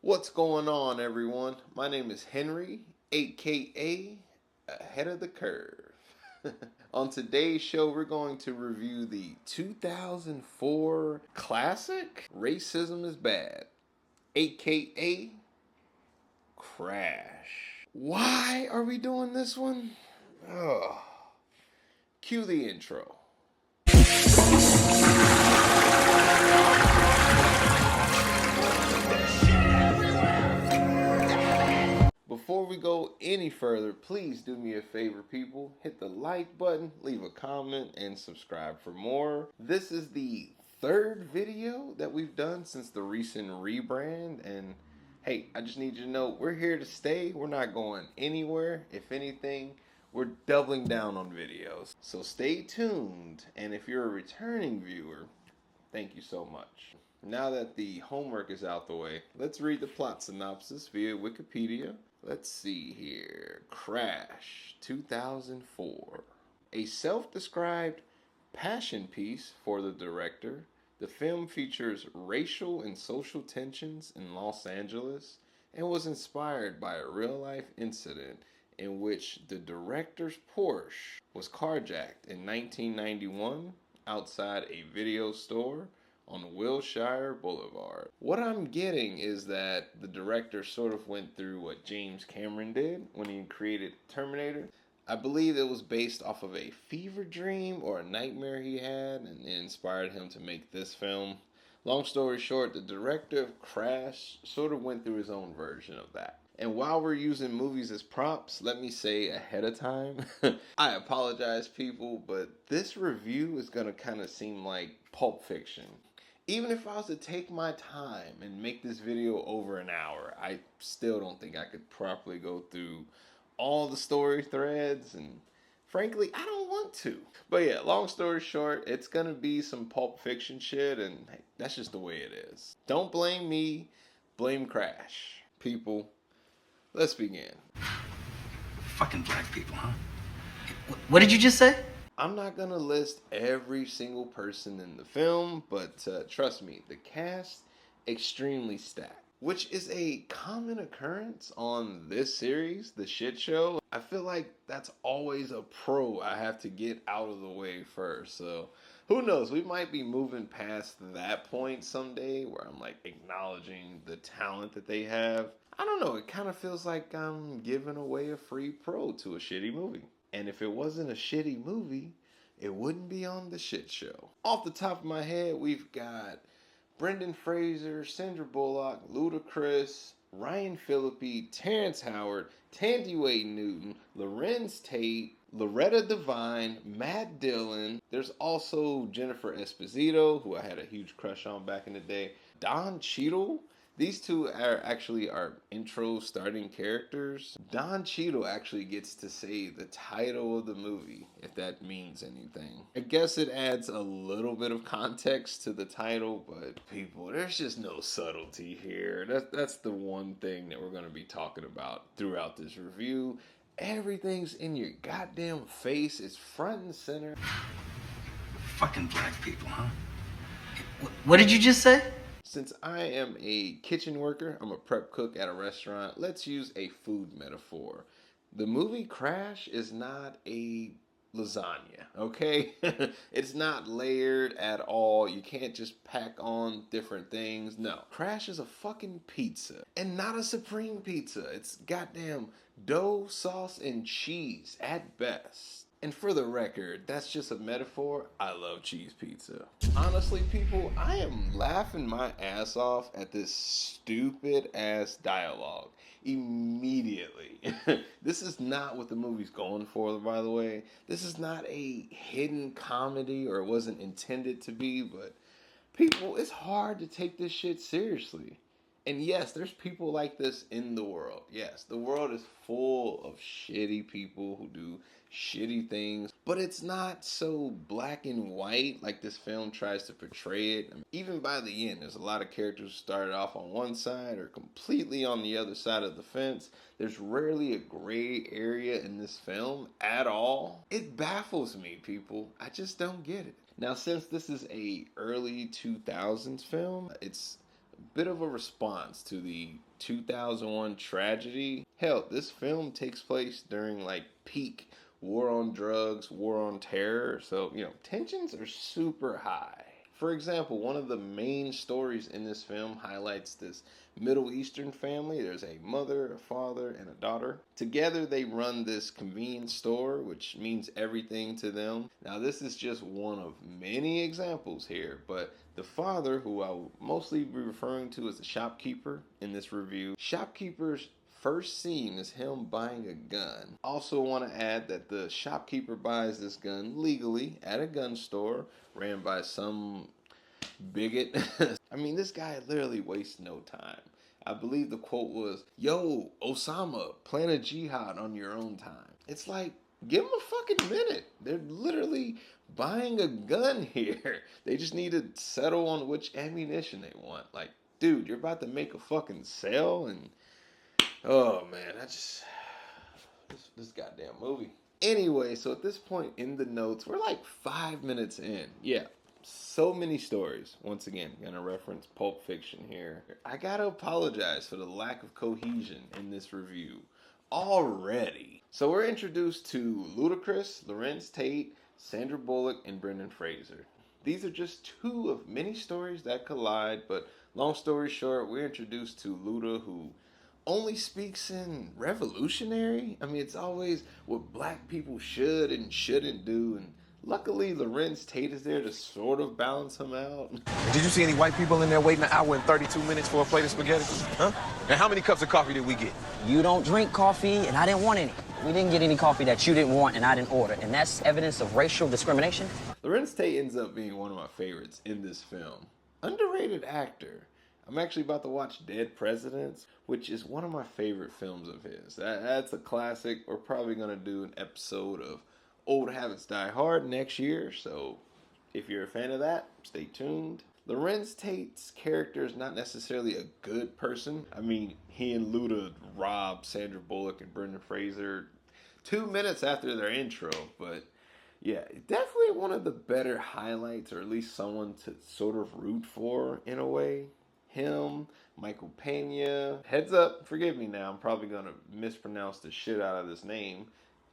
What's going on, everyone? My name is Henry, aka Ahead of the Curve. On today's show, we're going to review the 2004 classic Racism is Bad, aka Crash. Why are we doing this one? Oh, cue the intro. Before we go any further, please do me a favor, people. Hit the like button, leave a comment, and subscribe for more. This is the third video that we've done since the recent rebrand, and hey, I just need you to know we're here to stay. We're not going anywhere. If anything, we're doubling down on videos. So stay tuned, and if you're a returning viewer, thank you so much. Now that the homework is out the way, let's read the plot synopsis via Wikipedia. Let's see here. Crash 2004. A self-described passion piece for the director, the film features racial and social tensions in Los Angeles and was inspired by a real-life incident in which the director's Porsche was carjacked in 1991 outside a video store on Wilshire Boulevard. What I'm getting is that the director sort of went through what James Cameron did when he created Terminator. I believe it was based off of a fever dream or a nightmare he had, and it inspired him to make this film. Long story short, the director of Crash sort of went through his own version of that. And while we're using movies as props, let me say ahead of time, I apologize, people, but this review is going to kind of seem like Pulp Fiction. Even if I was to take my time and make this video over an hour, I still don't think I could properly go through all the story threads, and frankly, I don't want to. But yeah, long story short, it's gonna be some Pulp Fiction shit, and hey, that's just the way it is. Don't blame me, blame Crash. People, let's begin. Fucking black people, huh? What did you just say? I'm not gonna list every single person in the film, but trust me, the cast extremely stacked, which is a common occurrence on this series, The Shit Show. I feel like that's always a pro I have to get out of the way first. So who knows? We might be moving past that point someday where I'm like acknowledging the talent that they have. I don't know. It kind of feels like I'm giving away a free pro to a shitty movie. And if it wasn't a shitty movie, it wouldn't be on The Shit Show. Off the top of my head, we've got Brendan Fraser, Sandra Bullock, Ludacris, Ryan Phillippe, Terrence Howard, Tandy Wade Newton, Lorenz Tate, Loretta Devine, Matt Dillon. There's also Jennifer Esposito, who I had a huge crush on back in the day. Don Cheadle. These two are actually our intro starting characters. Don Cheadle actually gets to say the title of the movie, if that means anything. I guess it adds a little bit of context to the title, but people, there's just no subtlety here. That's the one thing that we're going to be talking about throughout this review. Everything's in your goddamn face. It's front and center. Fucking black people, huh? What did you just say? Since I am a kitchen worker, I'm a prep cook at a restaurant, let's use a food metaphor. The movie Crash is not a lasagna, okay? It's not layered at all. You can't just pack on different things. No. Crash is a fucking pizza. And not a supreme pizza. It's goddamn dough, sauce, and cheese at best. And for the record, that's just a metaphor. I love cheese pizza. Honestly, people, I am laughing my ass off at this stupid ass dialogue immediately. This is not what the movie's going for, by the way. This is not a hidden comedy, or it wasn't intended to be, but people, it's hard to take this shit seriously. And yes, there's people like this in the world. Yes, the world is full of shitty people who do shitty things. But it's not so black and white like this film tries to portray it. I mean, even by the end, there's a lot of characters who started off on one side or completely on the other side of the fence. There's rarely a gray area in this film at all. It baffles me, people. I just don't get it. Now, since this is a early 2000s film, it's bit of a response to the 2001 tragedy. Hell, this film takes place during like peak war on drugs, war on terror, so tensions are super high. For example, one of the main stories in this film highlights this Middle Eastern family. There's a mother, a father, and a daughter. Together, they run this convenience store, which means everything to them. Now, this is just one of many examples here, but the father, who I will mostly be referring to as the shopkeeper in this review, shopkeeper's first scene is him buying a gun. Also want to add that the shopkeeper buys this gun legally at a gun store ran by some bigot. I mean, this guy literally wastes no time. I believe the quote was, "Yo, Osama, plan a jihad on your own time." It's like, give them a fucking minute. They're literally buying a gun here. They just need to settle on which ammunition they want. Like, dude, you're about to make a fucking sale, and oh man, this goddamn movie. Anyway, so at this point in the notes, we're like 5 minutes in. Yeah, so many stories. Once again, gonna reference Pulp Fiction here. I gotta apologize for the lack of cohesion in this review already. So we're introduced to Ludacris, Lorenz Tate, Sandra Bullock, and Brendan Fraser. These are just two of many stories that collide, but long story short, we're introduced to Luda, who only speaks in revolutionary. I mean, it's always what black people should and shouldn't do, and luckily Lorenz Tate is there to sort of balance him out. Did you see any white people in there waiting an hour and 32 minutes for a plate of spaghetti? Huh? And how many cups of coffee did we get? You don't drink coffee, and I didn't want any. We didn't get any coffee that you didn't want and I didn't order, and that's evidence of racial discrimination. Lorenz Tate ends up being one of my favorites in this film. Underrated actor. I'm actually about to watch Dead Presidents, which is one of my favorite films of his. That's a classic. We're probably going to do an episode of Old Habits Die Hard next year, so if you're a fan of that, stay tuned. Lorenz Tate's character is not necessarily a good person. I mean, he and Luda rob Sandra Bullock and Brendan Fraser 2 minutes after their intro, but yeah, definitely one of the better highlights, or at least someone to sort of root for in a way. Him, Michael Pena. Heads up, forgive me now, I'm probably going to mispronounce the shit out of this name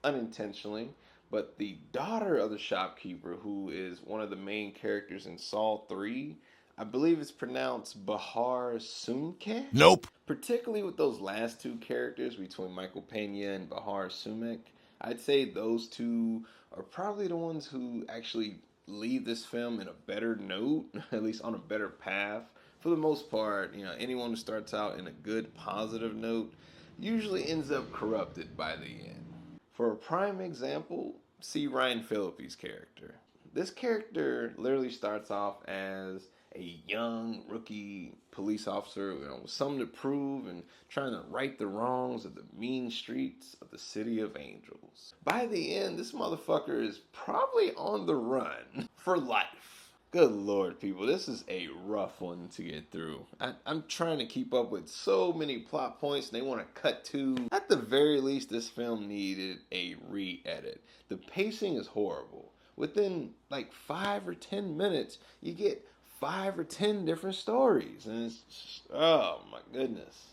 unintentionally. But the daughter of the shopkeeper, who is one of the main characters in Saw 3, I believe it's pronounced Bahar Sumke? Nope. Particularly with those last two characters between Michael Pena and Bahar Sumek, I'd say those two are probably the ones who actually leave this film in a better note, at least on a better path. For the most part, anyone who starts out in a good, positive note usually ends up corrupted by the end. For a prime example, see Ryan Phillippe's character. This character literally starts off as a young rookie police officer, with something to prove and trying to right the wrongs of the mean streets of the City of Angels. By the end, this motherfucker is probably on the run for life. Good Lord, people, this is a rough one to get through. I'm trying to keep up with so many plot points, and they want to cut to. At the very least, this film needed a re-edit. The pacing is horrible. Within like 5 or 10 minutes, you get 5 or 10 different stories, and it's just, oh my goodness.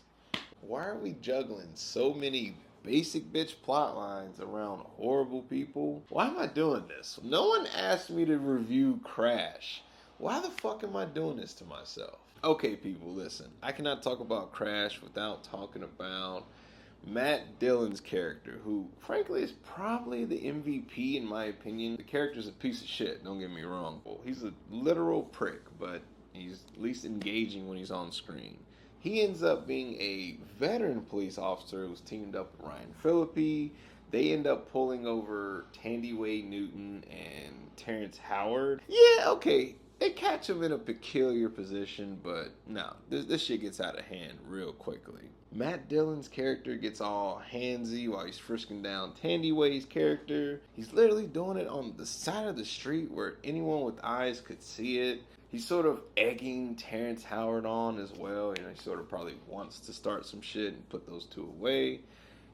Why are we juggling so many basic bitch plot lines around horrible people? Why am I doing this? No one asked me to review Crash. Why the fuck am I doing this to myself? Okay, people, listen. I cannot talk about Crash without talking about Matt Dillon's character, who frankly is probably the MVP in my opinion. The character's a piece of shit, don't get me wrong. Well, he's a literal prick, but he's at least engaging when he's on screen. He ends up being a veteran police officer who's teamed up with Ryan Phillippe. They end up pulling over Tandy Wade Newton and Terrence Howard. Yeah, okay, they catch him in a peculiar position, but no, this shit gets out of hand real quickly. Matt Dillon's character gets all handsy while he's frisking down Tandy Wade's character. He's literally doing it on the side of the street where anyone with eyes could see it. He's sort of egging Terrence Howard on as well. He sort of probably wants to start some shit and put those two away.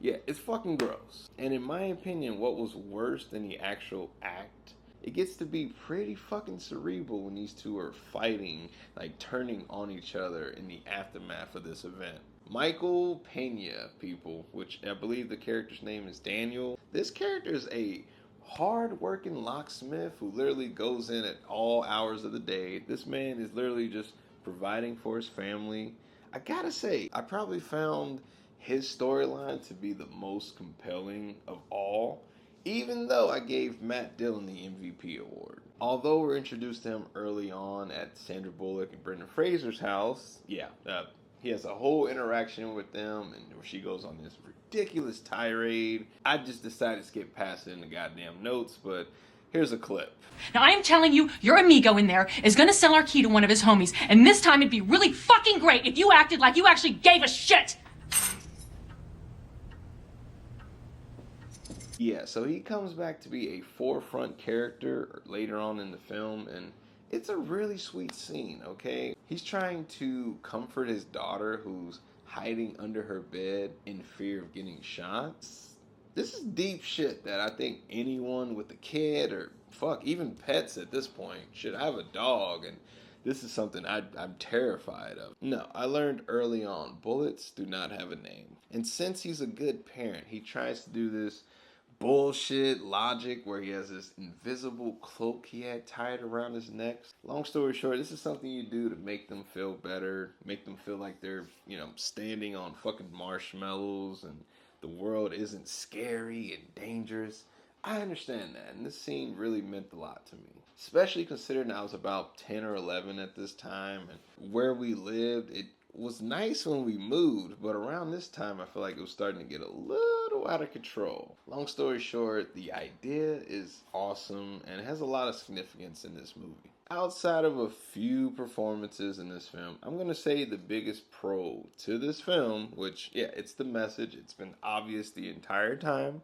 Yeah, it's fucking gross. And in my opinion, what was worse than the actual act it gets to be pretty fucking cerebral when these two are fighting, like turning on each other in the aftermath of this event. Michael Pena, people, which I believe the character's name is Daniel. This character is a hard-working locksmith who literally goes in at all hours of the day. This man is literally just providing for his family. I gotta say, I probably found his storyline to be the most compelling of all, even though I gave Matt Dillon the MVP award. Although we're introduced to him early on at Sandra Bullock and Brendan Fraser's house, he has a whole interaction with them, and where she goes on this ridiculous tirade. I just decided to skip past it in the goddamn notes, but here's a clip. Now, I am telling you, your amigo in there is gonna sell our key to one of his homies, and this time it'd be really fucking great if you acted like you actually gave a shit! Yeah, so he comes back to be a forefront character later on in the film, and it's a really sweet scene, okay? He's trying to comfort his daughter who's hiding under her bed in fear of getting shot. This is deep shit that I think anyone with a kid, or fuck, even pets at this point, should have a dog, and this is something I'm terrified of. No, I learned early on, bullets do not have a name. And since he's a good parent, he tries to do this bullshit logic where he has this invisible cloak he had tied around his neck. Long story short, this is something you do to make them feel better, make them feel like they're, standing on fucking marshmallows and the world isn't scary and dangerous. I understand that, and this scene really meant a lot to me. Especially considering I was about 10 or 11 at this time, and where we lived, it was nice when we moved, but around this time I feel like it was starting to get a little out of control. Long story short, the idea is awesome and it has a lot of significance in this movie. Outside of a few performances in this film, I'm going to say the biggest pro to this film, which, it's the message. It's been obvious the entire time.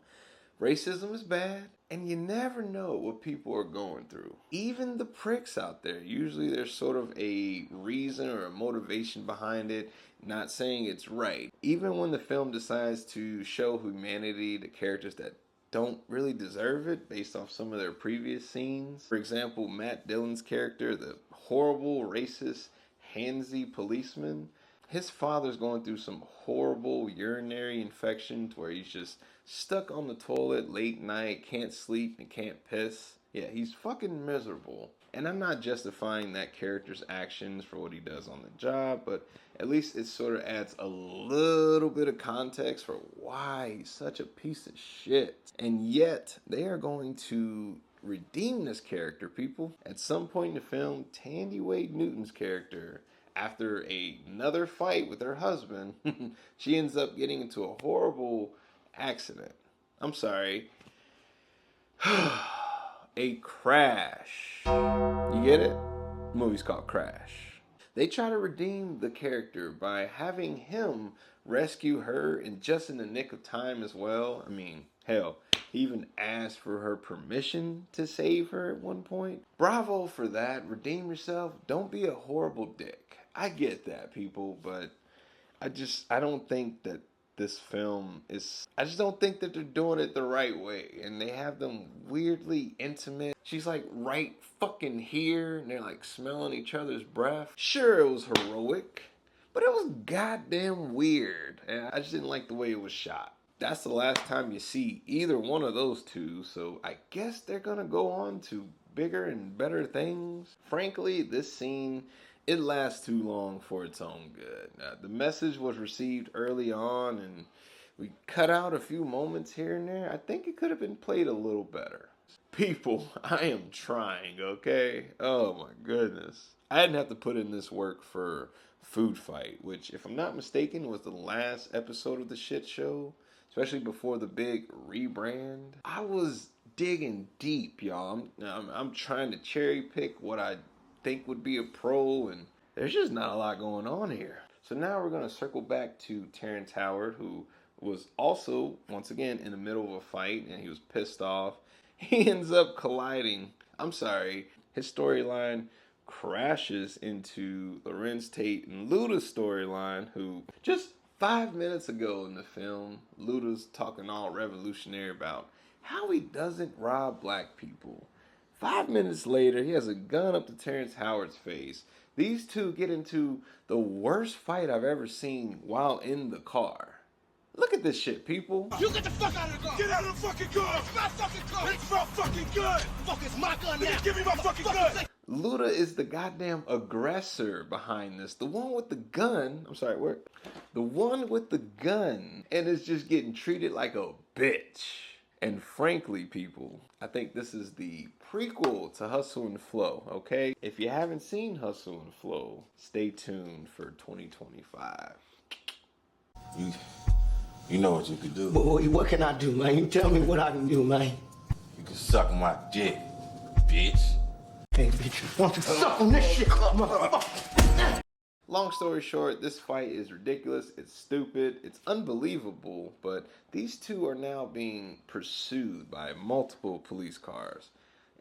Racism is bad, and you never know what people are going through. Even the pricks out there, usually there's sort of a reason or a motivation behind it, not saying it's right. Even when the film decides to show humanity to characters that don't really deserve it based off some of their previous scenes. For example, Matt Dillon's character, the horrible, racist, handsy policeman, his father's going through some horrible urinary infections where he's just stuck on the toilet late night, can't sleep, and can't piss. Yeah, he's fucking miserable. And I'm not justifying that character's actions for what he does on the job, but at least it sort of adds a little bit of context for why he's such a piece of shit. And yet, they are going to redeem this character, people. At some point in the film, Tandy Wade Newton's character, after another fight with her husband, she ends up getting into a horrible accident. I'm sorry. A crash. You get it? The movie's called Crash. They try to redeem the character by having him rescue her and just in the nick of time as well. I mean, hell, he even asked for her permission to save her at one point. Bravo for that. Redeem yourself. Don't be a horrible dick. I get that, people, but I don't think that this film is, I just don't think that they're doing it the right way. And they have them weirdly intimate. She's like right fucking here, and they're like smelling each other's breath. Sure, it was heroic, but it was goddamn weird. And I just didn't like the way it was shot. That's the last time you see either one of those two, so I guess they're gonna go on to bigger and better things. Frankly, this scene, it lasts too long for its own good. The message was received early on, and we cut out a few moments here and there. I think it could have been played a little better. People, I am trying, okay? Oh my goodness. I didn't have to put in this work for Food Fight, which, if I'm not mistaken, was the last episode of the shit show, especially before the big rebrand. I was digging deep, y'all. I'm trying to cherry pick what I think would be a pro, and there's just not a lot going on here. So now we're going to circle back to Terrence Howard, who was also, once again, in the middle of a fight, and he was pissed off. He ends up colliding. His storyline crashes into Lorenz Tate and Luda's storyline, who just 5 minutes ago in the film, Luda's talking all revolutionary about how he doesn't rob black people. 5 minutes later, he has a gun up to Terrence Howard's face. These two get into the worst fight I've ever seen while in the car. Look at this shit, people. You get the fuck out of the car! Get out of the fucking car! It's my fucking car! It's my fucking gun! Fuck, it's my gun now! Give me my fucking gun! Luda is the goddamn aggressor behind this. The one with the gun. I'm sorry, where? The one with the gun. And is just getting treated like a bitch. And frankly, people, I think this is the prequel to Hustle and Flow, okay? If you haven't seen Hustle and Flow, stay tuned for 2025. You know what you could do. Boy, what can I do, man? You tell me what I can do, man. You can suck my dick, bitch. Hey, bitch, why don't you suck on this shit, motherfucker? Long story short, this fight is ridiculous, it's stupid, it's unbelievable, but these two are now being pursued by multiple police cars.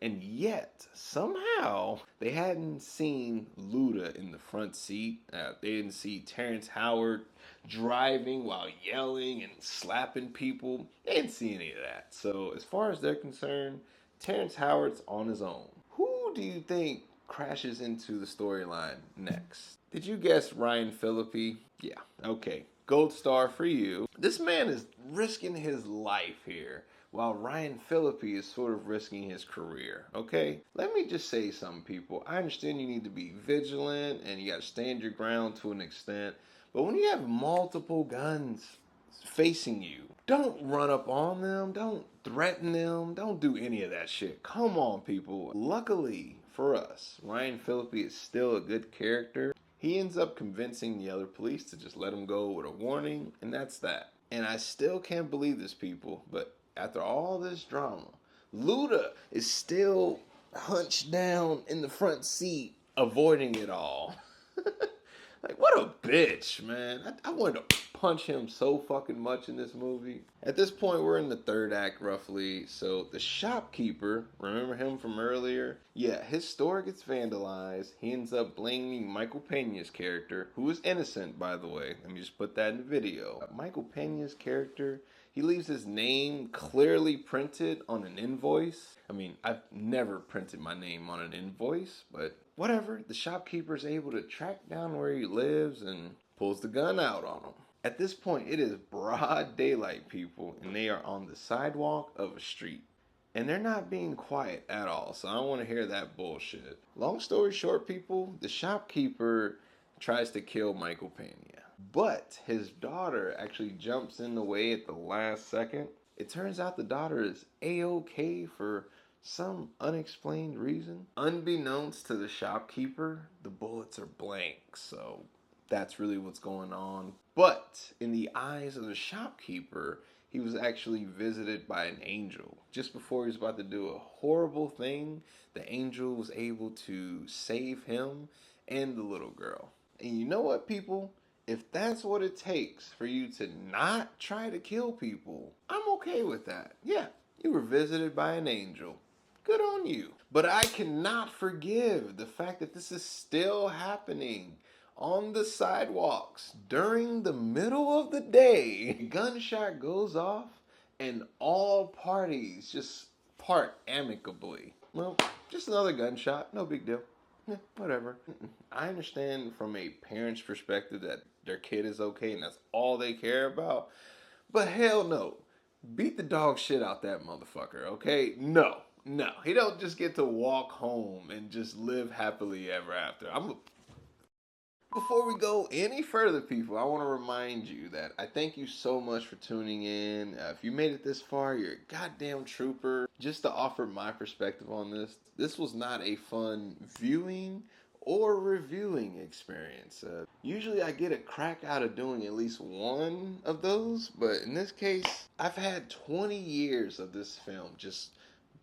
And yet, somehow, they hadn't seen Luda in the front seat. They didn't see Terrence Howard driving while yelling and slapping people. They didn't see any of that. So, as far as they're concerned, Terrence Howard's on his own. Who do you think crashes into the storyline next? Did you guess Ryan Phillippe? Yeah, okay. Gold star for you. This man is risking his life here, while Ryan Phillippe is sort of risking his career, okay? Let me just say something, people. I understand you need to be vigilant and you gotta stand your ground to an extent, but when you have multiple guns facing you, don't run up on them, don't threaten them, don't do any of that shit. Come on, people. Luckily for us, Ryan Phillippe is still a good character. He ends up convincing the other police to just let him go with a warning, and that's that. And I still can't believe this, people, but after all this drama, Luda is still hunched down in the front seat, avoiding it all. Like, what a bitch, man. I wanted to punch him so fucking much in this movie. At this point, we're in the third act, roughly. So, the shopkeeper, remember him from earlier? Yeah, his store gets vandalized. He ends up blaming Michael Pena's character, who is innocent, by the way. Let me just put that in the video. Michael Pena's character, he leaves his name clearly printed on an invoice. I mean, I've never printed my name on an invoice, but whatever. The shopkeeper is able to track down where he lives and pulls the gun out on him. At this point, it is broad daylight, people, and they are on the sidewalk of a street. And they're not being quiet at all, so I don't want to hear that bullshit. Long story short, people, the shopkeeper tries to kill Michael Pena. But his daughter actually jumps in the way at the last second. It turns out the daughter is A-okay for some unexplained reason. Unbeknownst to the shopkeeper, the bullets are blank, so that's really what's going on. But in the eyes of the shopkeeper, he was actually visited by an angel. Just before he was about to do a horrible thing, the angel was able to save him and the little girl. And you know what, people? If that's what it takes for you to not try to kill people, I'm okay with that. Yeah, you were visited by an angel. Good on you. But I cannot forgive the fact that this is still happening on the sidewalks during the middle of the day. A gunshot goes off and all parties just part amicably. Well, just another gunshot, no big deal. Whatever. I understand from a parent's perspective that their kid is okay and that's all they care about. But hell no. Beat the dog shit out that motherfucker, okay? No. He don't just get to walk home and just live happily ever after. Before we go any further, people, I want to remind you that I thank you so much for tuning in. If you made it this far, you're a goddamn trooper. Just to offer my perspective on this was not a fun viewing or reviewing experience. Usually I get a crack out of doing at least one of those, but in this case, I've had 20 years of this film just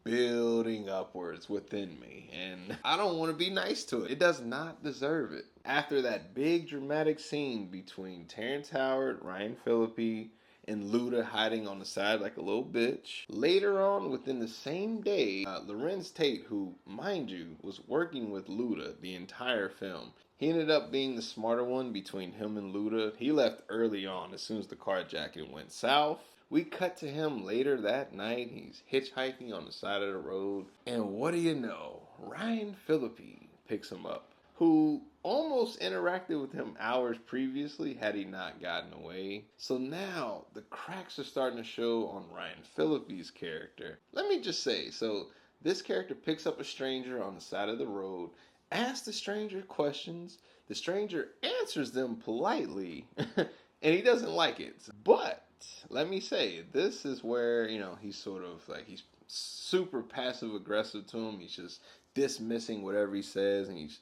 building upwards within me, and I don't want to be nice to it. It does not deserve it. After that big dramatic scene between Terrence Howard, Ryan Phillippe, and Luda hiding on the side like a little bitch, later on within the same day, Lorenz Tate, who, mind you, was working with Luda the entire film, He ended up being the smarter one between him and Luda. He left early on as soon as the carjacking went south. We cut to him later that night. He's hitchhiking on the side of the road. And what do you know? Ryan Phillippe picks him up, who almost interacted with him hours previously had he not gotten away. So now the cracks are starting to show on Ryan Phillippe's character. Let me just say, so this character picks up a stranger on the side of the road, asks the stranger questions, the stranger answers them politely, and he doesn't like it. But let me say, this is where, he's sort of like, he's super passive aggressive to him. He's just dismissing whatever he says, and he's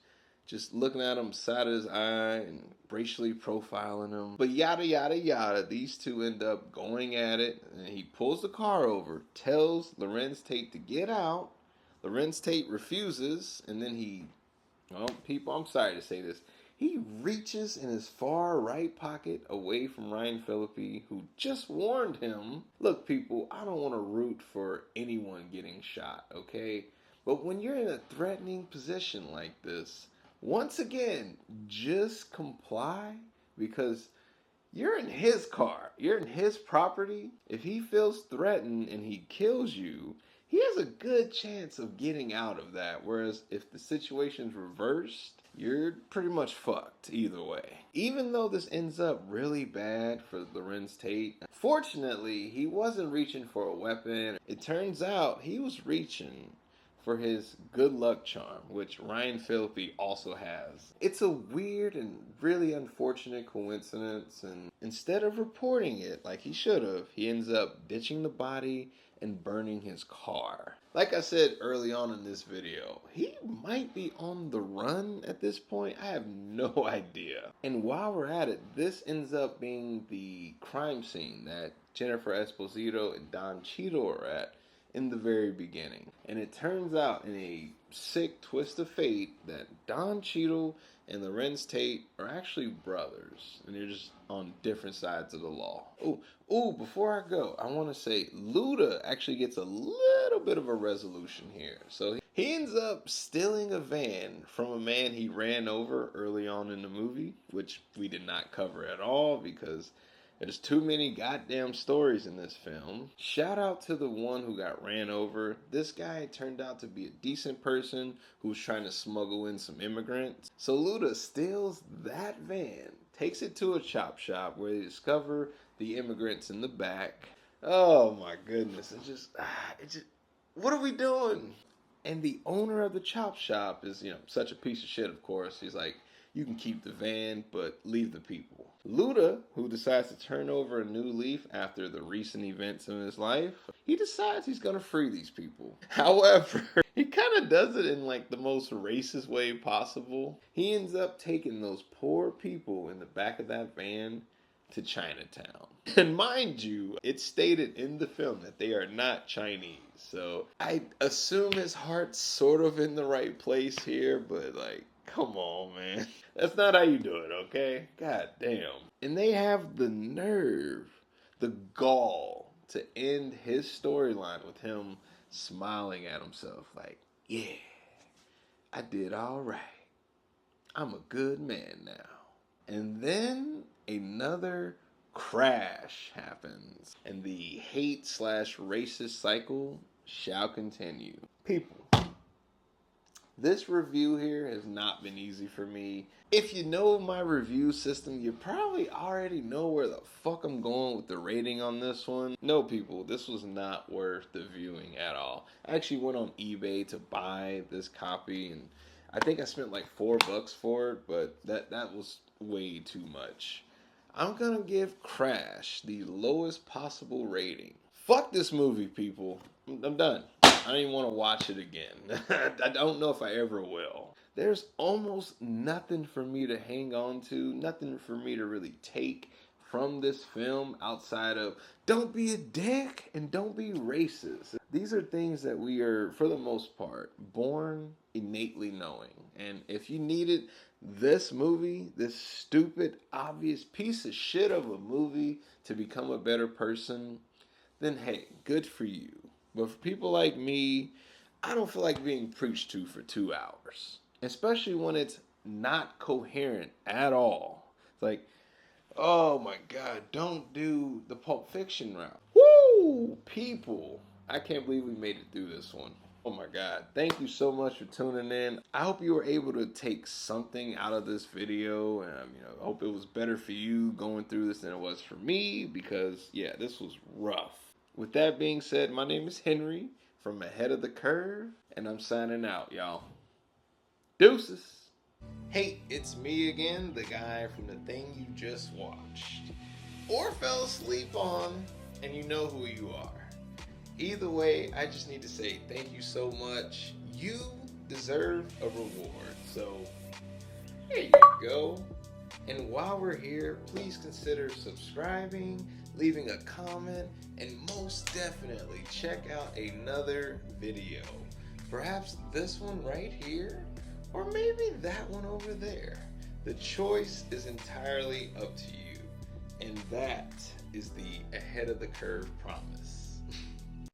just looking at him side of his eye and racially profiling him. But yada yada yada, these two end up going at it, and he pulls the car over, tells Lorenz Tate to get out. Lorenz Tate refuses, and then people, I'm sorry to say this, he reaches in his far right pocket away from Ryan Phillippe, who just warned him. Look, people, I don't want to root for anyone getting shot, okay? But when you're in a threatening position like this, once again, just comply, because you're in his car. You're in his property. If he feels threatened and he kills you, he has a good chance of getting out of that. Whereas if the situation's reversed, you're pretty much fucked either way. Even though this ends up really bad for Lorenz Tate, fortunately, he wasn't reaching for a weapon. It turns out he was reaching for his good luck charm, which Ryan Phillippe also has. It's a weird and really unfortunate coincidence, and instead of reporting it like he should have, he ends up ditching the body and burning his car. Like I said early on in this video, he might be on the run at this point. I have no idea. And while we're at it, this ends up being the crime scene that Jennifer Esposito and Don Cheadle are at in the very beginning. And it turns out, in a sick twist of fate, that Don Cheadle and Lorenz Tate are actually brothers, and they're just on different sides of the law. Before I go, I want to say Luda actually gets a little bit of a resolution here. So he ends up stealing a van from a man he ran over early on in the movie, which we did not cover at all because there's too many goddamn stories in this film. Shout out to the one who got ran over. This guy turned out to be a decent person who was trying to smuggle in some immigrants. So Luda steals that van, takes it to a chop shop where they discover the immigrants in the back. Oh my goodness. It's just, what are we doing? And the owner of the chop shop is, such a piece of shit, of course. He's like, you can keep the van, but leave the people. Luda, who decides to turn over a new leaf after the recent events in his life, he decides he's going to free these people. However, he kind of does it in like the most racist way possible. He ends up taking those poor people in the back of that van to Chinatown. And mind you, it's stated in the film that they are not Chinese. So I assume his heart's sort of in the right place here, but like, come on, man. That's not how you do it, okay? God damn. And they have the nerve, the gall, to end his storyline with him smiling at himself like, yeah, I did all right. I'm a good man now. And then another crash happens, and the hate/racist cycle shall continue. People, this review here has not been easy for me. If you know my review system, you probably already know where the fuck I'm going with the rating on this one. No, people, this was not worth the viewing at all. I actually went on eBay to buy this copy, and I think I spent like $4 for it, but that was way too much. I'm gonna give Crash the lowest possible rating. Fuck this movie, people. I'm done. I don't even want to watch it again. I don't know if I ever will. There's almost nothing for me to hang on to, nothing for me to really take from this film outside of don't be a dick and don't be racist. These are things that we are, for the most part, born innately knowing. And if you needed this movie, this stupid, obvious piece of shit of a movie to become a better person, then hey, good for you. But for people like me, I don't feel like being preached to for 2 hours. Especially when it's not coherent at all. It's like, oh my God, don't do the Pulp Fiction route. Woo! People, I can't believe we made it through this one. Oh my God, thank you so much for tuning in. I hope you were able to take something out of this video, and I hope it was better for you going through this than it was for me, because yeah, this was rough. With that being said, my name is Henry from Ahead of the Curve, and I'm signing out, y'all. Deuces. Hey, it's me again, the guy from the thing you just watched or fell asleep on, and you know who you are. Either way, I just need to say thank you so much. You deserve a reward. So, there you go. And while we're here, please consider subscribing, leaving a comment, and most definitely check out another video. Perhaps this one right here, or maybe that one over there. The choice is entirely up to you. And that is the Ahead of the Curve promise.